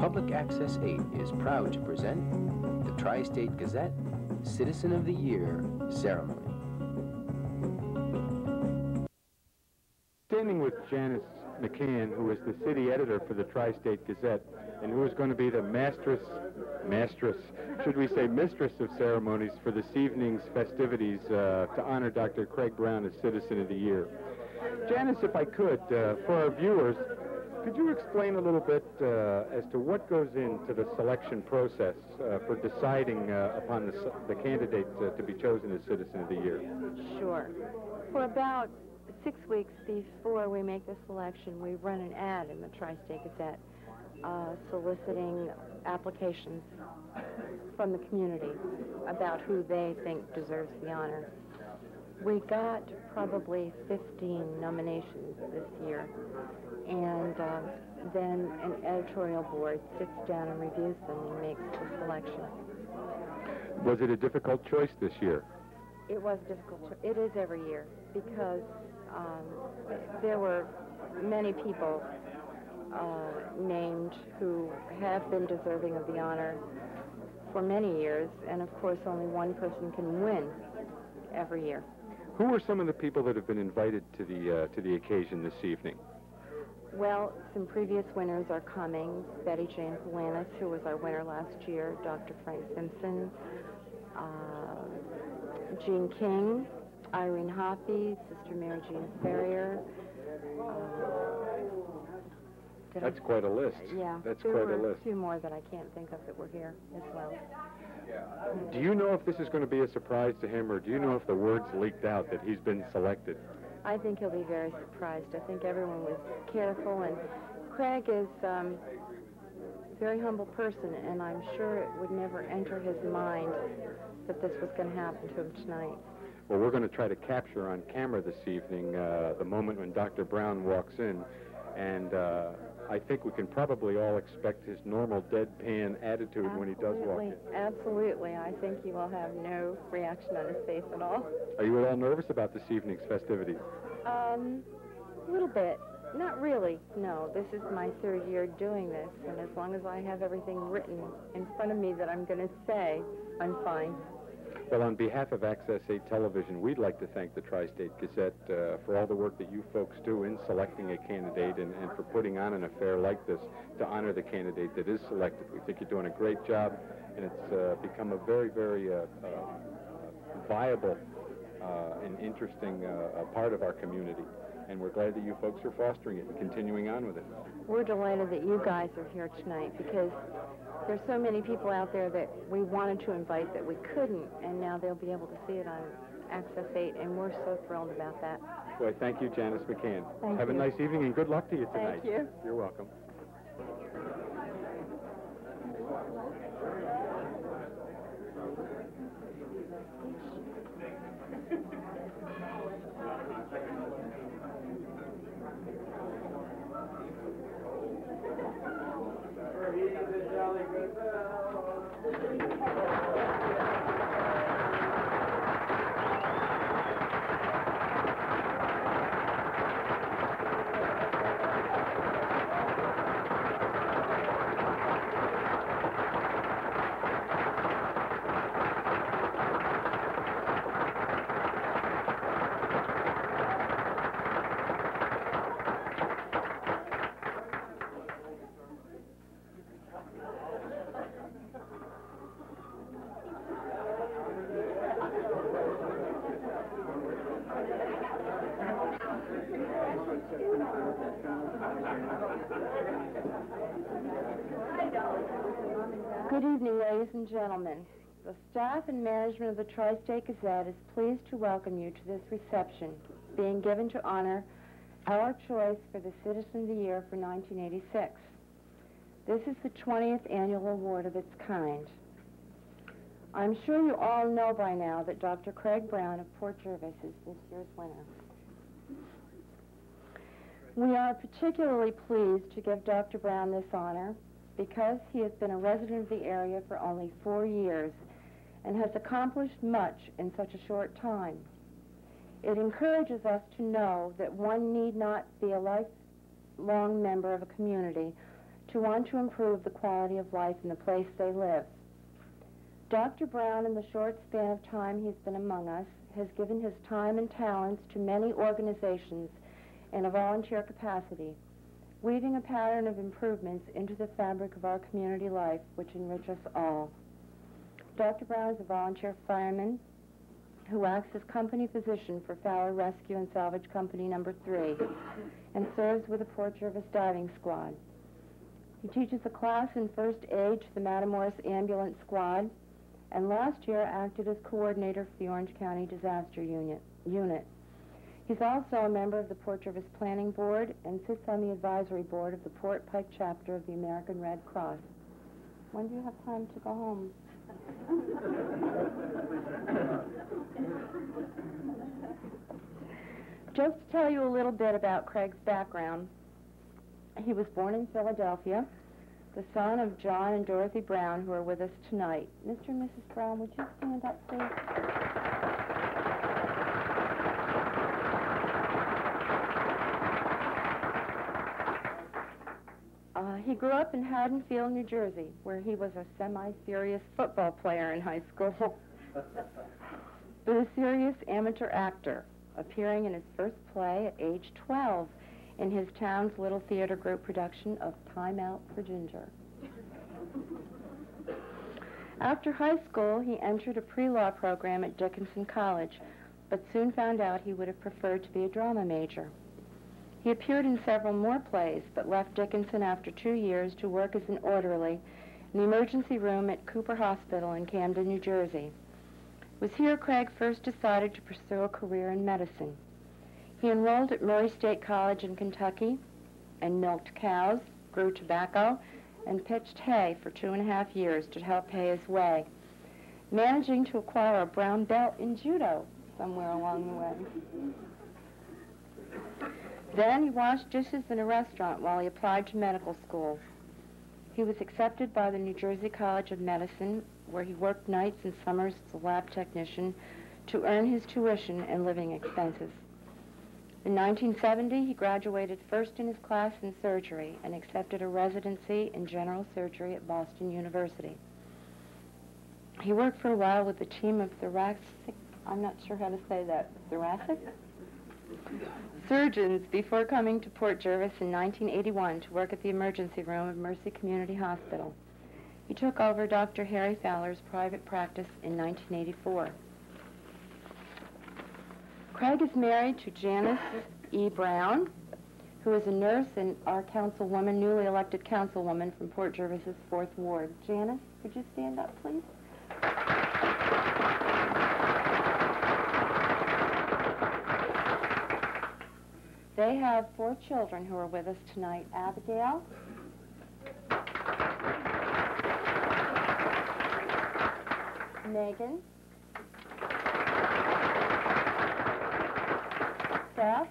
Public Access 8 is proud to present the Tri-State Gazette Citizen of the Year ceremony. Standing with Janice McCann, who is the city editor for the Tri-State Gazette, and who is going to be the mistress, should we say mistress of ceremonies for this evening's festivities to honor Dr. Craig Brown as Citizen of the Year. Janice, if I could, for our viewers, could you explain a little bit as to what goes into the selection process for deciding upon the candidate to be chosen as Citizen of the Year? Sure. For about 6 weeks before we make the selection, we run an ad in the Tri-State Gazette soliciting applications from the community about who they think deserves the honor. We got probably 15 nominations this year, and then an editorial board sits down and reviews them and makes the selection. Was it a difficult choice this year? It was difficult. It is every year, because there were many people named who have been deserving of the honor for many years, and of course only one person can win every year. Who are some of the people that have been invited to the occasion this evening? Well, some previous winners are coming. Betty Jane Polanis, who was our winner last year, Dr. Frank Simpson, Jean King, Irene Hoppy, Sister Mary Jean Ferrier. That's quite a list. Yeah, that's quite a list. There were a few more that I can't think of that were here as well. Do you know if this is going to be a surprise to him, or do you know if the word's leaked out that he's been selected? I think he'll be very surprised. I think everyone was careful, and Craig is a very humble person, and I'm sure it would never enter his mind that this was going to happen to him tonight. Well, we're going to try to capture on camera this evening the moment when Dr. Brown walks in, and I think we can probably all expect his normal deadpan attitude when he does walk in. Absolutely. I think he will have no reaction on his face at all. Are you at all nervous about this evening's festivities? A little bit. Not really, no. This is my 3rd year doing this, and as long as I have everything written in front of me that I'm going to say, I'm fine. Well, on behalf of Access 8 Television, we'd like to thank the Tri-State Gazette for all the work that you folks do in selecting a candidate and for putting on an affair like this to honor the candidate that is selected. We think you're doing a great job, and it's become a very, very viable and interesting part of our community. And we're glad that you folks are fostering it and continuing on with it. We're delighted that you guys are here tonight, because there's so many people out there that we wanted to invite that we couldn't, and now they'll be able to see it on Access 8, and we're so thrilled about that. Boy, thank you, Janice McCann. Thank Have you. a nice evening, and good luck to you tonight. Thank you. You're welcome. Good evening, ladies and gentlemen. The staff and management of the Tri-State Gazette is pleased to welcome you to this reception being given to honor our choice for the Citizen of the Year for 1986. This is the 20th annual award of its kind. I'm sure you all know by now that Dr. Craig Brown of Port Jervis is this year's winner. We are particularly pleased to give Dr. Brown this honor because he has been a resident of the area for only 4 years and has accomplished much in such a short time. It encourages us to know that one need not be a lifelong member of a community to want to improve the quality of life in the place they live. Dr. Brown, in the short span of time he's been among us, has given his time and talents to many organizations in a volunteer capacity, weaving a pattern of improvements into the fabric of our community life, which enrich us all. Dr. Brown is a volunteer fireman who acts as company physician for Fowler Rescue and Salvage Company Number 3 and serves with the Port Jervis Diving Squad. He teaches a class in first aid to the Matamoros Ambulance Squad, and last year acted as coordinator for the Orange County Disaster Unit. He's also a member of the Port Jervis Planning Board and sits on the advisory board of the Port Pike chapter of the American Red Cross. When do you have time to go home? Just to tell you a little bit about Craig's background, he was born in Philadelphia, the son of John and Dorothy Brown, who are with us tonight. Mr. and Mrs. Brown, would you stand up, please? He grew up in Haddonfield, New Jersey, where he was a semi-serious football player in high school, but a serious amateur actor, appearing in his first play at age 12 in his town's little theater group production of Time Out for Ginger. After high school, he entered a pre-law program at Dickinson College, but soon found out he would have preferred to be a drama major. He appeared in several more plays, but left Dickinson after 2 years to work as an orderly in the emergency room at Cooper Hospital in Camden, New Jersey. It was here Craig first decided to pursue a career in medicine. He enrolled at Murray State College in Kentucky and milked cows, grew tobacco, and pitched hay for 2.5 years to help pay his way, managing to acquire a brown belt in judo somewhere along the way. Then he washed dishes in a restaurant while he applied to medical school. He was accepted by the New Jersey College of Medicine, where he worked nights and summers as a lab technician to earn his tuition and living expenses. In 1970, he graduated first in his class in surgery and accepted a residency in general surgery at Boston University. He worked for a while with a team of thoracic, I'm not sure how to say that, thoracic? Surgeons before coming to Port Jervis in 1981 to work at the emergency room of Mercy Community Hospital. He took over Dr. Harry Fowler's private practice in 1984. Craig is married to Janice E. Brown, who is a nurse and our councilwoman, newly elected councilwoman from Port Jervis's 4th Ward. Janice, could you stand up, please? They have 4 children who are with us tonight. Abigail, Megan, Seth,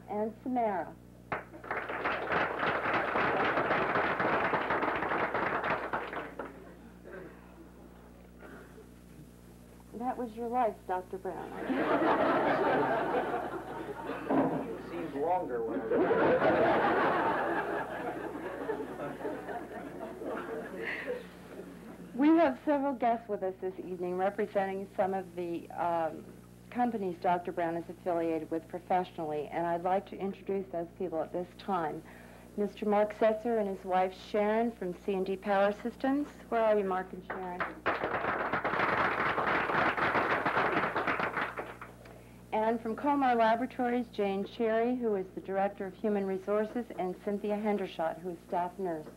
and Samara. That was your life, Dr. Brown. It seems longer when We have several guests with us this evening representing some of the companies Dr. Brown is affiliated with professionally, and I'd like to introduce those people at this time. Mr. Mark Setzer and his wife Sharon from C&D Power Systems. Where are you, Mark and Sharon? And from Colmar Laboratories, Jane Cherry, who is the Director of Human Resources, and Cynthia Hendershot, who is staff nurse.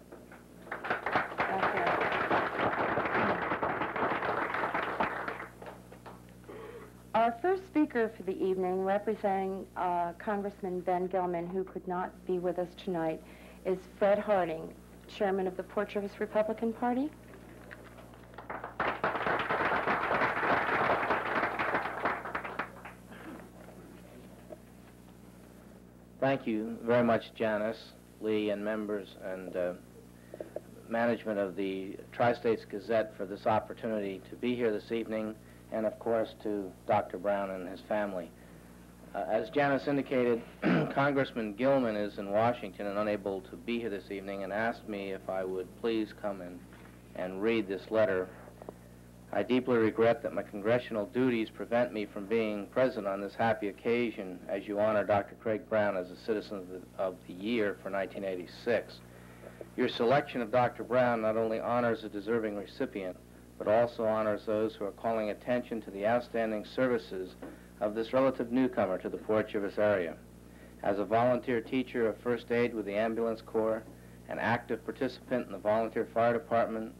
Our first speaker for the evening, representing Congressman Ben Gilman, who could not be with us tonight, is Fred Harding, Chairman of the Port Jervis Republican Party. Thank you very much, Janice, Lee, and members and management of the Tri-States Gazette for this opportunity to be here this evening, and of course to Dr. Brown and his family. As Janice indicated, Congressman Gilman is in Washington and unable to be here this evening and asked me if I would please come in and read this letter. I deeply regret that my congressional duties prevent me from being present on this happy occasion as you honor Dr. Craig Brown as a Citizen of the Year for 1986. Your selection of Dr. Brown not only honors a deserving recipient, but also honors those who are calling attention to the outstanding services of this relative newcomer to the Port Jervis area. As a volunteer teacher of first aid with the Ambulance Corps, an active participant in the volunteer fire department,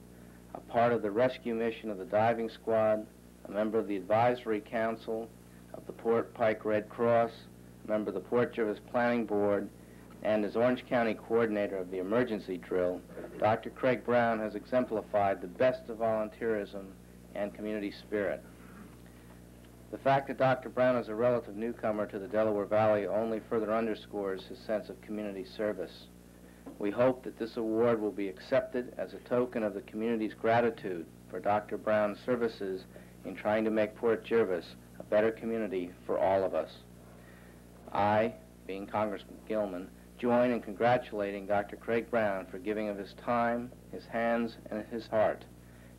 a part of the rescue mission of the diving squad, a member of the advisory council of the Port Pike Red Cross, a member of the Port Jervis Planning Board, and as Orange County coordinator of the emergency drill, Dr. Craig Brown has exemplified the best of volunteerism and community spirit. The fact that Dr. Brown is a relative newcomer to the Delaware Valley only further underscores his sense of community service. We hope that this award will be accepted as a token of the community's gratitude for Dr. Brown's services in trying to make Port Jervis a better community for all of us. I, being Congressman Gilman, join in congratulating Dr. Craig Brown for giving of his time, his hands, and his heart.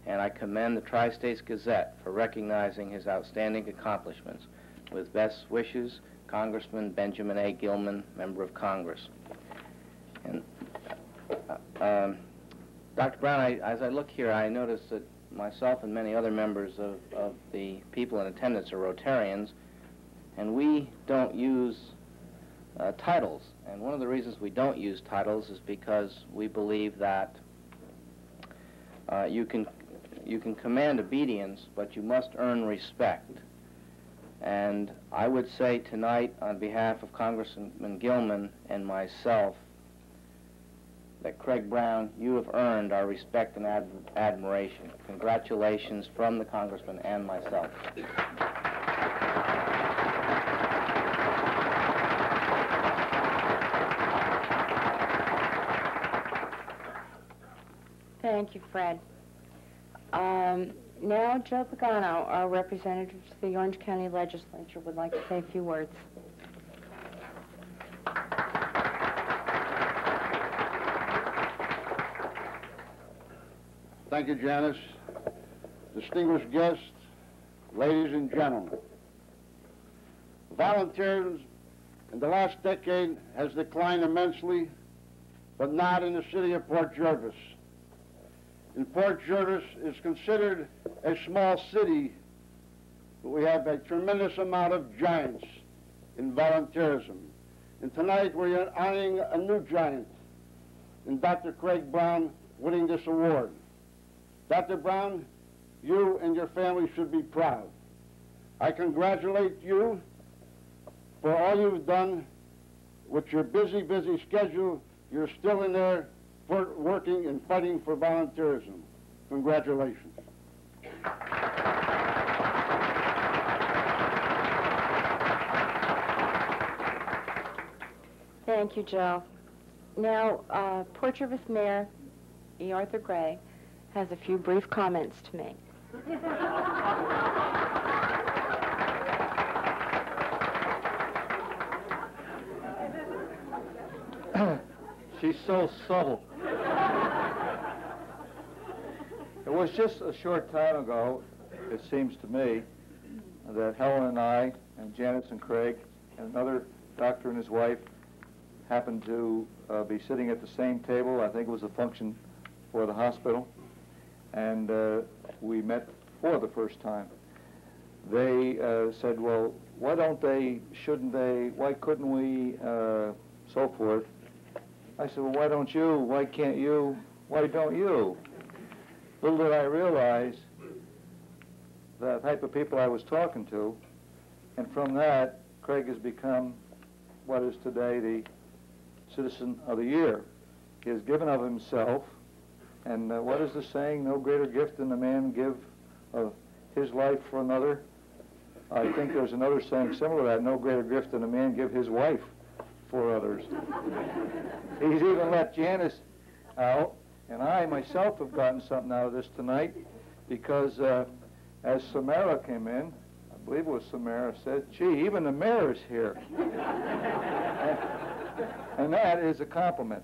And I commend the Tri-States Gazette for recognizing his outstanding accomplishments. With best wishes, Congressman Benjamin A. Gilman, Member of Congress. And Dr. Brown, as I look here, I notice that myself and many other members of the people in attendance are Rotarians, and we don't use titles. And one of the reasons we don't use titles is because we believe that you can command obedience, but you must earn respect. And I would say tonight, on behalf of Congressman Gilman and myself, that Craig Brown, you have earned our respect and admiration. Congratulations from the Congressman and myself. Thank you, Fred. Now, Joe Pagano, our representative to the Orange County Legislature, would like to say a few words. Thank you, Janice. Distinguished guests, ladies and gentlemen. Volunteers in the last decade has declined immensely, but not in the city of Port Jervis. In Port Jervis is considered a small city, but we have a tremendous amount of giants in volunteerism. And tonight we're honoring a new giant in Dr. Craig Brown winning this award. Dr. Brown, you and your family should be proud. I congratulate you for all you've done. With your busy schedule, you're still in there working and fighting for volunteerism. Congratulations. Thank you, Joe. Now, Port Jervis Mayor E. Arthur Gray has a few brief comments to make. She's so subtle. It was just a short time ago, it seems to me, that Helen and I, and Janice and Craig, and another doctor and his wife happened to be sitting at the same table. I think it was a function for the hospital. And we met for the first time. They said, well, why don't they, shouldn't they, why couldn't we, so forth. I said, well, why don't you, why can't you, why don't you? Little did I realize the type of people I was talking to, and from that, Craig has become what is today the Citizen of the Year. He has given of himself. And what is the saying? No greater gift than a man give of his life for another. I think there's another saying similar to that. No greater gift than a man give his wife for others. He's even let Janice out, and I myself have gotten something out of this tonight because as Samara came in, believe it was Samara, said, "Gee, even the mayor's here." and that is a compliment.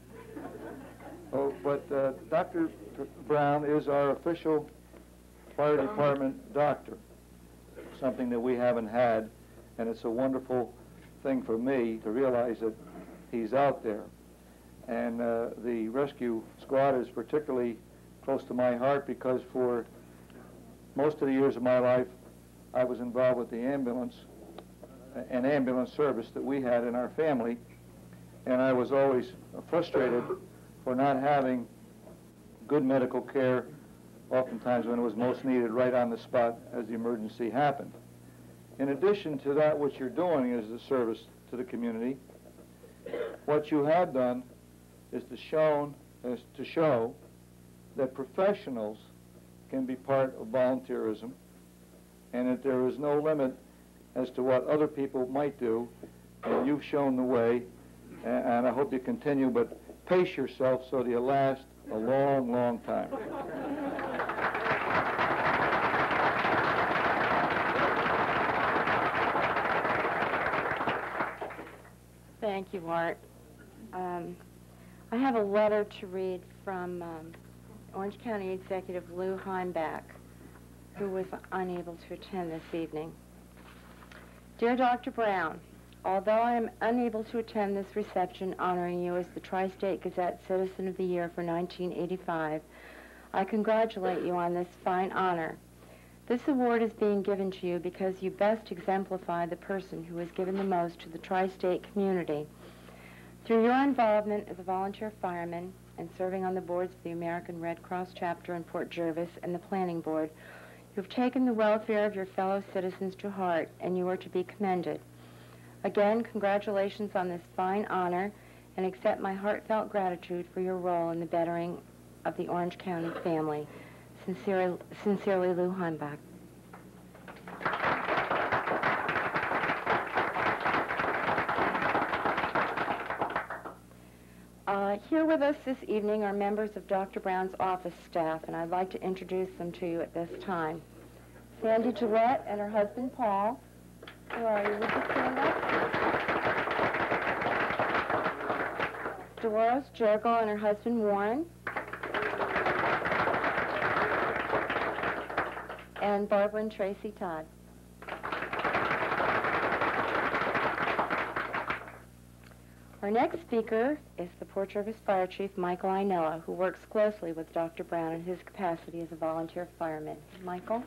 Oh, but Dr. Brown is our official fire department doctor, something that we haven't had, and it's a wonderful thing for me to realize that he's out there. And the rescue squad is particularly close to my heart because for most of the years of my life, I was involved with the ambulance, an ambulance service that we had in our family, and I was always frustrated for not having good medical care, oftentimes when it was most needed, right on the spot as the emergency happened. In addition to that, what you're doing is a service to the community. What you have done is to show that professionals can be part of volunteerism and that there is no limit as to what other people might do, and you've shown the way, and I hope you continue, but pace yourself so that you last a long, long time. Thank you, Art. I have a letter to read from Orange County Executive Lou Heimbach, who was unable to attend this evening. Dear Dr. Brown, although I am unable to attend this reception honoring you as the Tri-State Gazette Citizen of the Year for 1985, I congratulate you on this fine honor. This award is being given to you because you best exemplify the person who has given the most to the tri-state community. Through your involvement as a volunteer fireman and serving on the boards of the American Red Cross chapter in Port Jervis and the Planning Board, you have taken the welfare of your fellow citizens to heart, and you are to be commended. Again, congratulations on this fine honor, and accept my heartfelt gratitude for your role in the bettering of the Orange County family. Sincerely, Lou Heimbach. Here with us this evening are members of Dr. Brown's office staff, and I'd like to introduce them to you at this time. Sandy Gillette and her husband, Paul. Where are you? Would you stand up? Dolores Jergel and her husband, Warren. And Barbara and Tracy Todd. Our next speaker is the Port Jervis Fire Chief, Michael Inella, who works closely with Dr. Brown in his capacity as a volunteer fireman. Michael?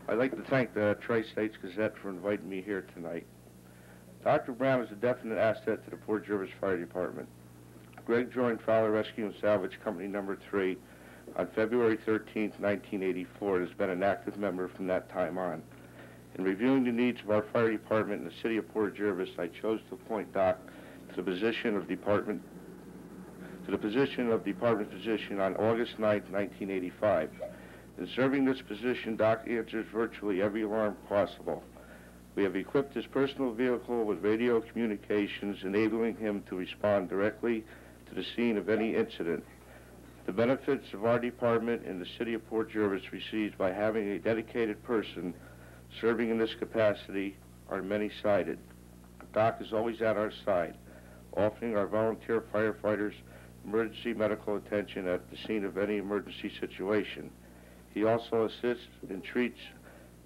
I'd like to thank the Tri-States Gazette for inviting me here tonight. Dr. Brown is a definite asset to the Port Jervis Fire Department. Greg joined Fowler Rescue and Salvage Company Number 3 on February 13, 1984, and has been an active member from that time on. In reviewing the needs of our fire department in the city of Port Jervis, I chose to appoint Doc to the position of department physician on August 9, 1985. In serving this position, Doc answers virtually every alarm possible. We have equipped his personal vehicle with radio communications, enabling him to respond directly to the scene of any incident. The benefits of our department in the city of Port Jervis receives by having a dedicated person serving in this capacity are many-sided. Doc is always at our side, offering our volunteer firefighters emergency medical attention at the scene of any emergency situation. He also assists and treats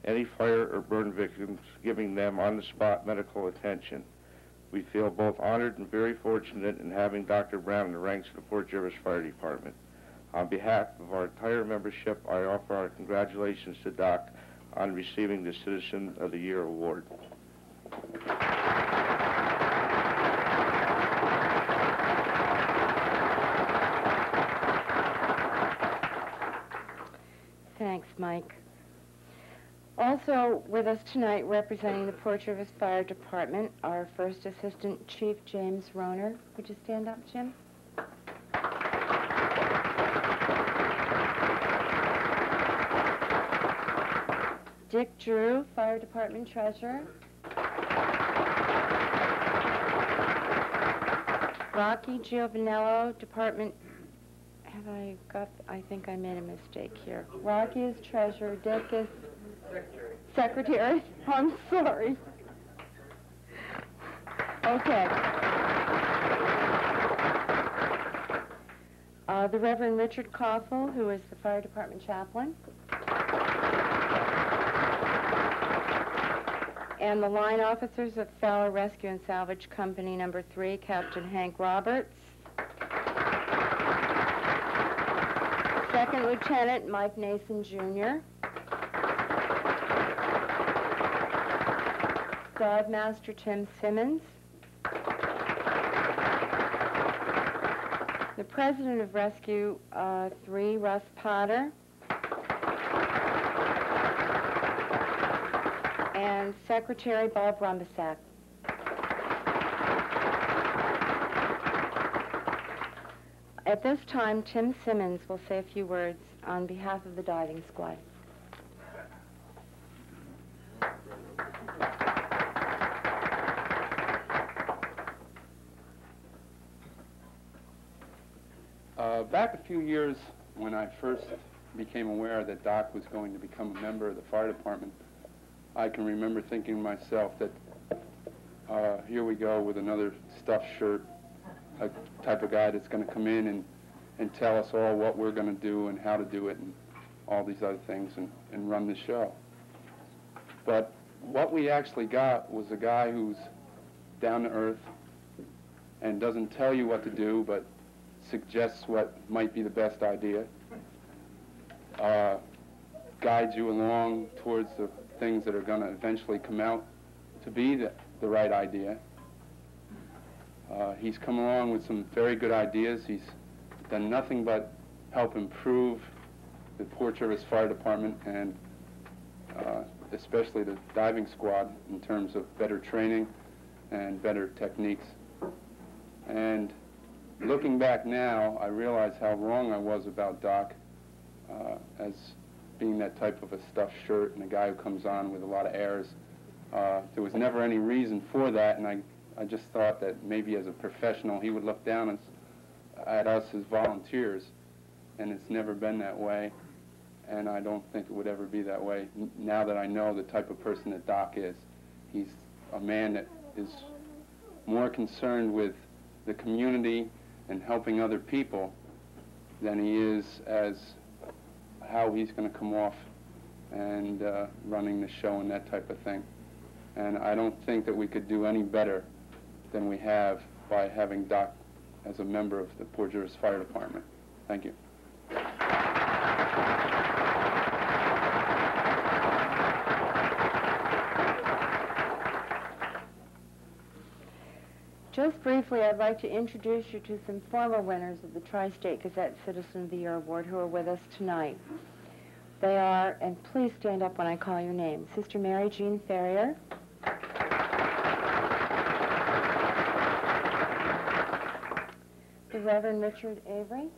any fire or burn victims, giving them on-the-spot medical attention. We feel both honored and very fortunate in having Dr. Brown in the ranks of the Port Jervis Fire Department. On behalf of our entire membership, I offer our congratulations to Doc on receiving the Citizen of the Year award. Thanks, Mike. Also with us tonight, representing the Port Jervis Fire Department, our First Assistant Chief James Roner. Would you stand up, Jim? Dick Drew, Fire Department Treasurer. Rocky Giovanello, Department... I think I made a mistake here. Rocky is treasurer, Dick is... Secretary. I'm sorry. Okay. The Reverend Richard Koffel, who is the fire department chaplain. And the line officers of Fowler Rescue and Salvage Company Number 3, Captain Hank Roberts. Second Lieutenant Mike Nason, Jr. Dive Master Tim Simmons. The President of Rescue 3, Russ Potter. And Secretary Bob Rumbasak. At this time, Tim Simmons will say a few words on behalf of the diving squad. Back a few years when I first became aware that Doc was going to become a member of the fire department, I can remember thinking to myself that here we go with another stuffed shirt, a type of guy that's going to come in and tell us all what we're going to do and how to do it and all these other things and run the show. But what we actually got was a guy who's down to earth and doesn't tell you what to do, but suggests what might be the best idea, guides you along towards the things that are going to eventually come out to be the right idea. He's come along with some very good ideas. He's done nothing but help improve the Port Jervis Fire Department and especially the diving squad in terms of better training and better techniques. And looking back now, I realize how wrong I was about Doc as being that type of a stuffed shirt and a guy who comes on with a lot of airs. There was never any reason for that, and I just thought that maybe as a professional he would look down at us as volunteers, and it's never been that way, and I don't think it would ever be that way now that I know the type of person that Doc is. He's a man that is more concerned with the community and helping other people than he is as how he's going to come off and running the show and that type of thing. And I don't think that we could do any better than we have by having Doc as a member of the Port Jervis Fire Department. Thank you. Just briefly, I'd like to introduce you to some former winners of the Tri-State Gazette Citizen of the Year Award who are with us tonight. They are, and please stand up when I call your name, Sister Mary Jean Ferrier, the Reverend Richard Avery,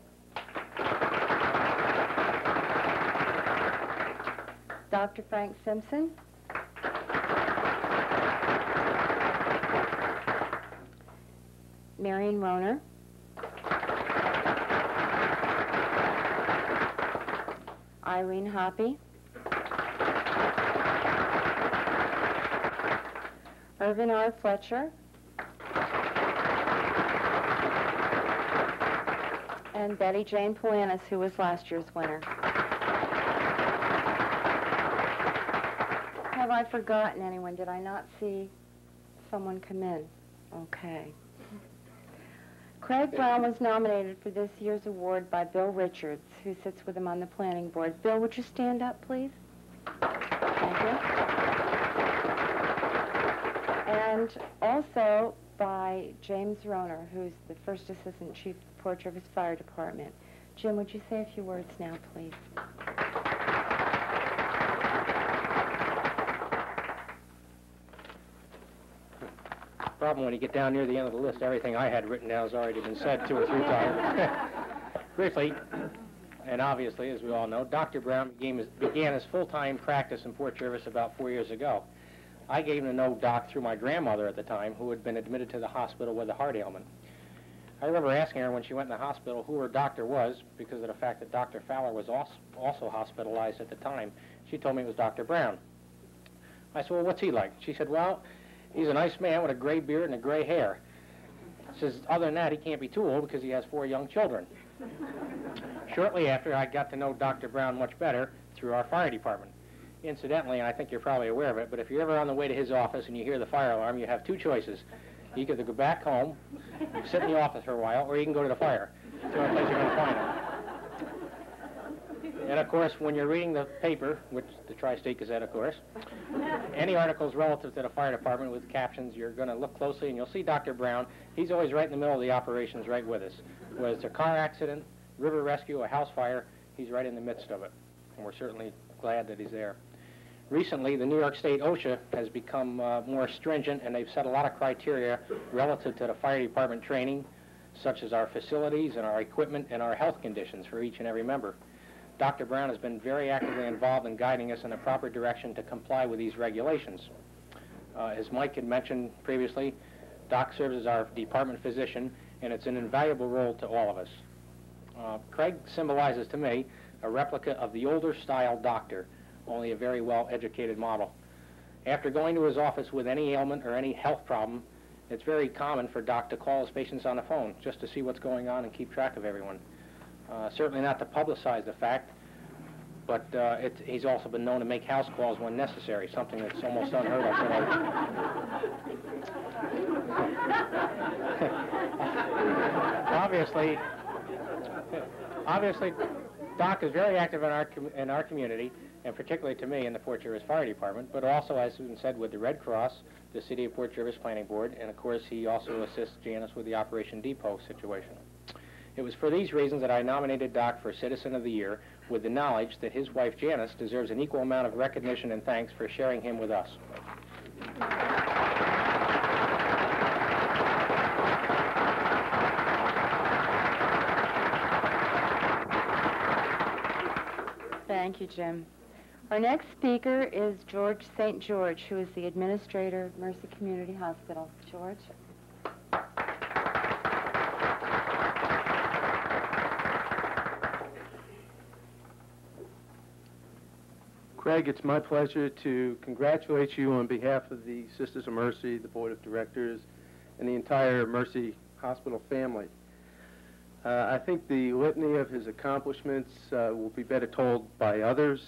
Dr. Frank Simpson, Marion Roner, Irene Hoppy, Irvin R. Fletcher, and Betty Jane Polanis, who was last year's winner. Have I forgotten anyone? Did I not see someone come in? Okay. Craig Brown was nominated for this year's award by Bill Richards, who sits with him on the planning board. Bill, would you stand up, please? Thank you. And also by James Roner, who's the first assistant chief of the Port Jervis Fire Department. Jim, would you say a few words now, please? Problem when you get down near the end of the list, everything I had written down has already been said 2 or 3 times. Briefly, and obviously, as we all know, Dr. Brown began his full-time practice in Port Jervis about 4 years ago. I gave him to know Doc through my grandmother at the time, who had been admitted to the hospital with a heart ailment. I remember asking her when she went in the hospital who her doctor was, because of the fact that Dr. Fowler was also hospitalized at the time. She told me it was Dr. Brown. I said, well, what's he like? She said, well, he's a nice man with a gray beard and a gray hair. She says, other than that, he can't be too old because he has 4 young children. Shortly after, I got to know Dr. Brown much better through our fire department. Incidentally, and I think you're probably aware of it, but if you're ever on the way to his office and you hear the fire alarm, you have 2 choices. You can either go back home, sit in the office for a while, or you can go to the fire. It's the only place you're going to find him. And of course, when you're reading the paper, which the Tri-State Gazette, of course, any articles relative to the fire department with captions, you're going to look closely and you'll see Dr. Brown. He's always right in the middle of the operations, right with us. Whether it's a car accident, river rescue, a house fire, he's right in the midst of it. And we're certainly glad that he's there. Recently, the New York State OSHA has become more stringent, and they've set a lot of criteria relative to the fire department training, such as our facilities and our equipment and our health conditions for each and every member. Dr. Brown has been very actively involved in guiding us in the proper direction to comply with these regulations. As Mike had mentioned previously, Doc serves as our department physician, and it's an invaluable role to all of us. Craig symbolizes to me a replica of the older style doctor, only a very well-educated model. After going to his office with any ailment or any health problem, it's very common for Doc to call his patients on the phone just to see what's going on and keep track of everyone. Certainly not to publicize the fact, but he's also been known to make house calls when necessary, something that's almost unheard of today. Obviously, Doc is very active in our community, and particularly to me in the Port Jervis Fire Department, but also, as has been said, with the Red Cross, the City of Port Jervis Planning Board, and of course he also assists Janice with the Operation Depot situation. It was for these reasons that I nominated Doc for Citizen of the Year, with the knowledge that his wife Janice deserves an equal amount of recognition and thanks for sharing him with us. Thank you, Jim. Our next speaker is George St. George, who is the administrator of Mercy Community Hospital. George? Craig, it's my pleasure to congratulate you on behalf of the Sisters of Mercy, the Board of Directors, and the entire Mercy Hospital family. I think the litany of his accomplishments will be better told by others.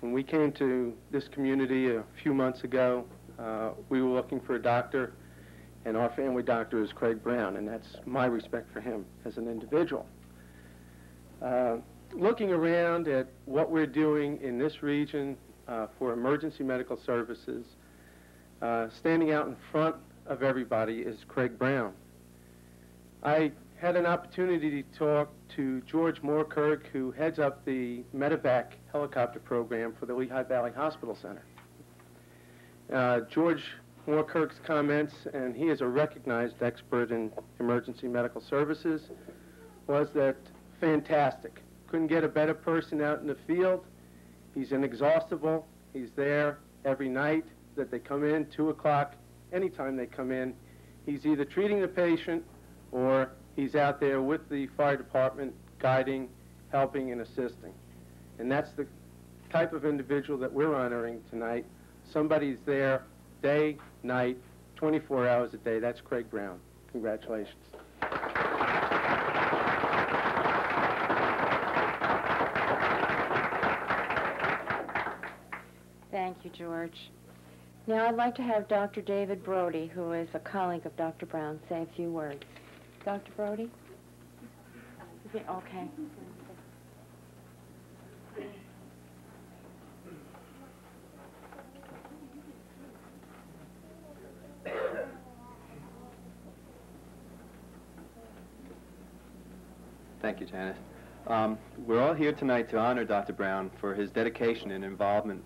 When we came to this community a few months ago, we were looking for a doctor, and our family doctor is Craig Brown, and that's my respect for him as an individual. Looking around at what we're doing in this region for emergency medical services, standing out in front of everybody is Craig Brown. I had an opportunity to talk to George Moorkirk, who heads up the medevac helicopter program for the Lehigh Valley Hospital Center. George Moorkirk's comments, and he is a recognized expert in emergency medical services, was that fantastic. Couldn't get a better person out in the field. He's inexhaustible. He's there every night that they come in, 2 o'clock, anytime they come in. He's either treating the patient or he's out there with the fire department guiding, helping, and assisting. And that's the type of individual that we're honoring tonight. Somebody's there day, night, 24 hours a day. That's Craig Brown. Congratulations. Thank you, George. Now I'd like to have Dr. David Brody, who is a colleague of Dr. Brown, say a few words. Dr. Brody? Yeah, okay. Thank you, Janice. We're all here tonight to honor Dr. Brown for his dedication and involvement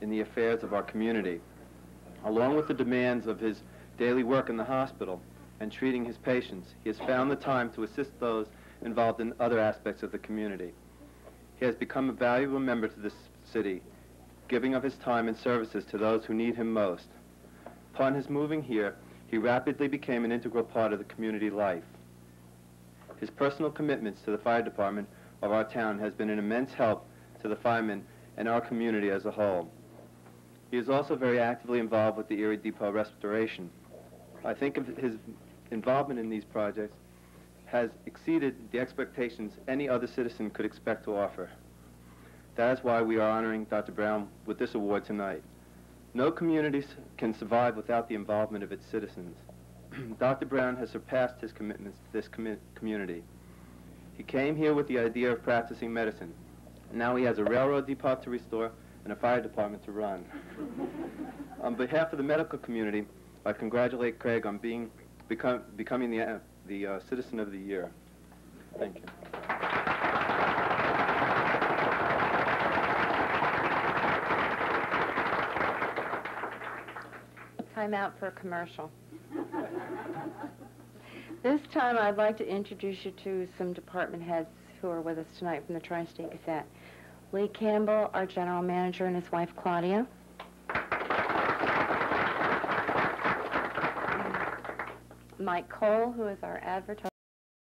in the affairs of our community. Along with the demands of his daily work in the hospital and treating his patients, he has found the time to assist those involved in other aspects of the community. He has become a valuable member to this city, giving of his time and services to those who need him most. Upon his moving here, he he rapidly became an integral part of the community life. His personal commitments to the fire department of our town has been an immense help to the firemen and our community as a whole. He is also very actively involved with the Erie Depot restoration. I think of his involvement in these projects has exceeded the expectations any other citizen could expect to offer. That is why we are honoring Dr. Brown with this award tonight. No community can survive without the involvement of its citizens. Dr. Brown has surpassed his commitments to this community. He came here with the idea of practicing medicine. Now he has a railroad depot to restore and a fire department to run. On behalf of the medical community, I congratulate Craig on becoming the Citizen of the Year. Thank you. Time out for a commercial. This time I'd like to introduce you to some department heads who are with us tonight from the Tri-State Gazette. Lee Campbell, our general manager, and his wife Claudia. Mike Cole, who is our advertiser.